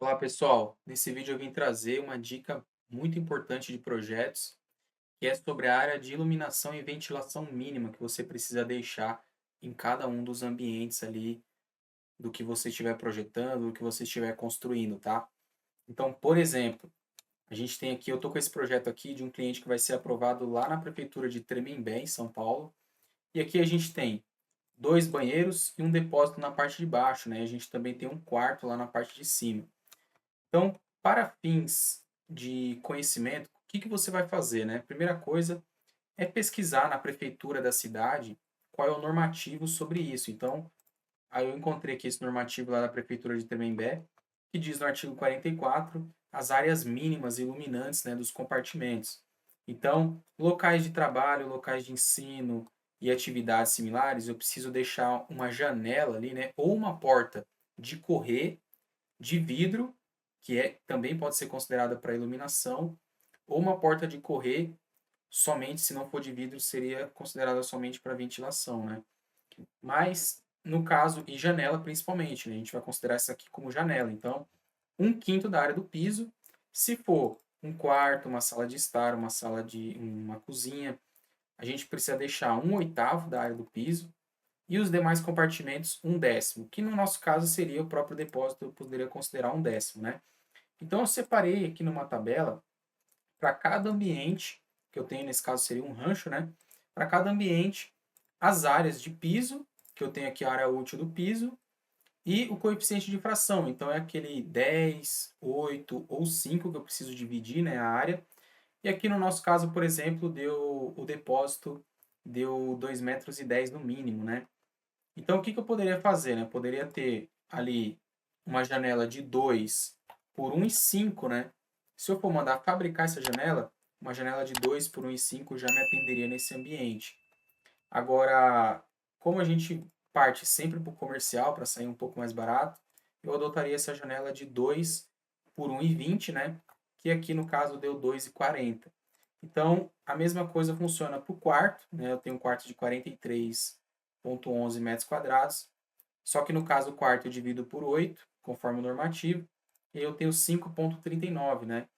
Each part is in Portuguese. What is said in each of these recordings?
Olá pessoal, nesse vídeo eu vim trazer uma dica muito importante de projetos, que é sobre a área de iluminação e ventilação mínima que você precisa deixar em cada um dos ambientes ali do que você estiver projetando, do que você estiver construindo, tá? Então, por exemplo, a gente tem aqui, eu tô com esse projeto aqui de um cliente que vai ser aprovado lá na prefeitura de Tremembé, em São Paulo, e aqui a gente tem dois banheiros e um depósito na parte de baixo, né? A gente também tem um quarto lá na parte de cima. Então, para fins de conhecimento, o que que você vai fazer, né? Primeira coisa é pesquisar na prefeitura da cidade qual é o normativo sobre isso. Então, aí eu encontrei aqui esse normativo lá da prefeitura de Tremembé, que diz no artigo 44 as áreas mínimas iluminantes, né, dos compartimentos. Então, locais de trabalho, locais de ensino e atividades similares, eu preciso deixar uma janela ali, né, ou uma porta de correr de vidro, que também pode ser considerada para iluminação, ou uma porta de correr, somente se não for de vidro, seria considerada somente para ventilação, né? Mas, no caso, e janela principalmente, né? A gente vai considerar isso aqui como janela. Então, um quinto da área do piso, se for um quarto, uma sala de estar, uma cozinha, a gente precisa deixar um oitavo da área do piso, e os demais compartimentos um décimo, que no nosso caso seria o próprio depósito, eu poderia considerar um décimo, né? Então eu separei aqui numa tabela para cada ambiente, que eu tenho nesse caso seria um rancho, né? Para cada ambiente, as áreas de piso, que eu tenho aqui a área útil do piso, e o coeficiente de fração. Então é aquele 10, 8 ou 5 que eu preciso dividir, né, a área. E aqui no nosso caso, por exemplo, deu o depósito deu 2,10 m no mínimo, né? Então, o que que eu poderia fazer, né? Eu poderia ter ali uma janela de 2 por 1,5, né? Se eu for mandar fabricar essa janela, uma janela de 2 por 1,5 já me atenderia nesse ambiente. Agora, como a gente parte sempre para o comercial para sair um pouco mais barato, eu adotaria essa janela de 2 por 1,20, né? Que aqui no caso deu 2,40. Então, a mesma coisa funciona para o quarto, né? Eu tenho um quarto de 43,11 metros quadrados, só que no caso o quarto eu divido por 8, conforme o normativo, e aí eu tenho 5,39, né?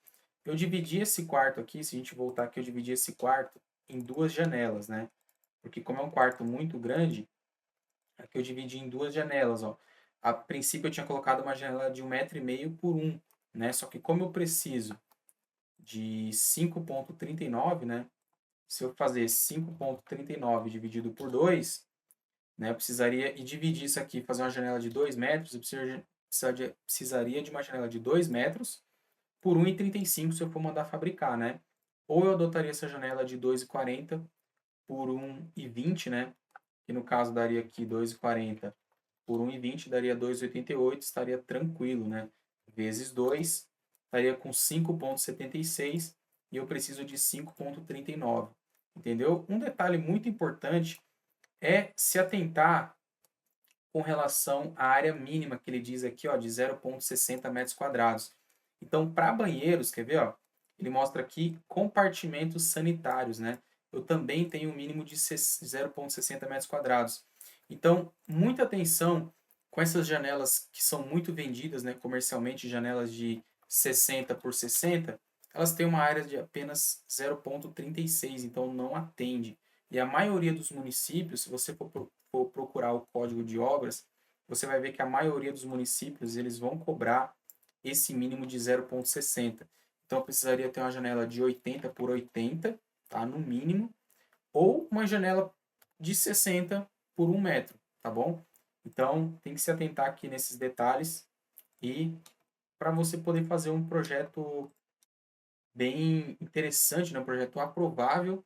Eu dividi esse quarto aqui, se a gente voltar aqui, eu dividi esse quarto em duas janelas, né? Porque como é um quarto muito grande, aqui eu dividi em duas janelas, ó. A princípio eu tinha colocado uma janela de 1,5 m por 1, né? Só que como eu preciso de 5,39, né? Se eu fazer 5,39 dividido por 2, né, eu precisaria e dividir isso aqui, fazer uma janela de 2 metros, eu precisaria de uma janela de 2 metros por 1,35 se eu for mandar fabricar, né? Ou eu adotaria essa janela de 2,40 por 1,20, né? Que no caso daria aqui 2,40 por 1,20 daria 2,88, estaria tranquilo, né? Vezes 2, estaria com 5,76 e eu preciso de 5,39. Entendeu? Um detalhe muito importante é se atentar com relação à área mínima que ele diz aqui, ó, de 0,60 metros quadrados. Então, para banheiros, quer ver, ó? Ele mostra aqui compartimentos sanitários, né? Eu também tenho um mínimo de 0,60 metros quadrados. Então, muita atenção com essas janelas que são muito vendidas, né, comercialmente, janelas de 60 por 60, elas têm uma área de apenas 0,36, então não atende. E a maioria dos municípios, se você for procurar o código de obras, você vai ver que a maioria dos municípios eles vão cobrar esse mínimo de 0,60. Então eu precisaria ter uma janela de 80 por 80, tá? No mínimo, ou uma janela de 60 por 1 metro, tá bom? Então tem que se atentar aqui nesses detalhes e para você poder fazer um projeto bem interessante, né? Um projeto aprovável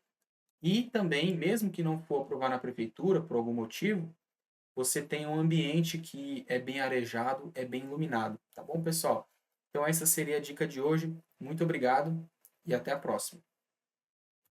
e também, mesmo que não for aprovar na prefeitura por algum motivo, você tem um ambiente que é bem arejado, é bem iluminado, tá bom, pessoal? Então essa seria a dica de hoje. Muito obrigado e até a próxima.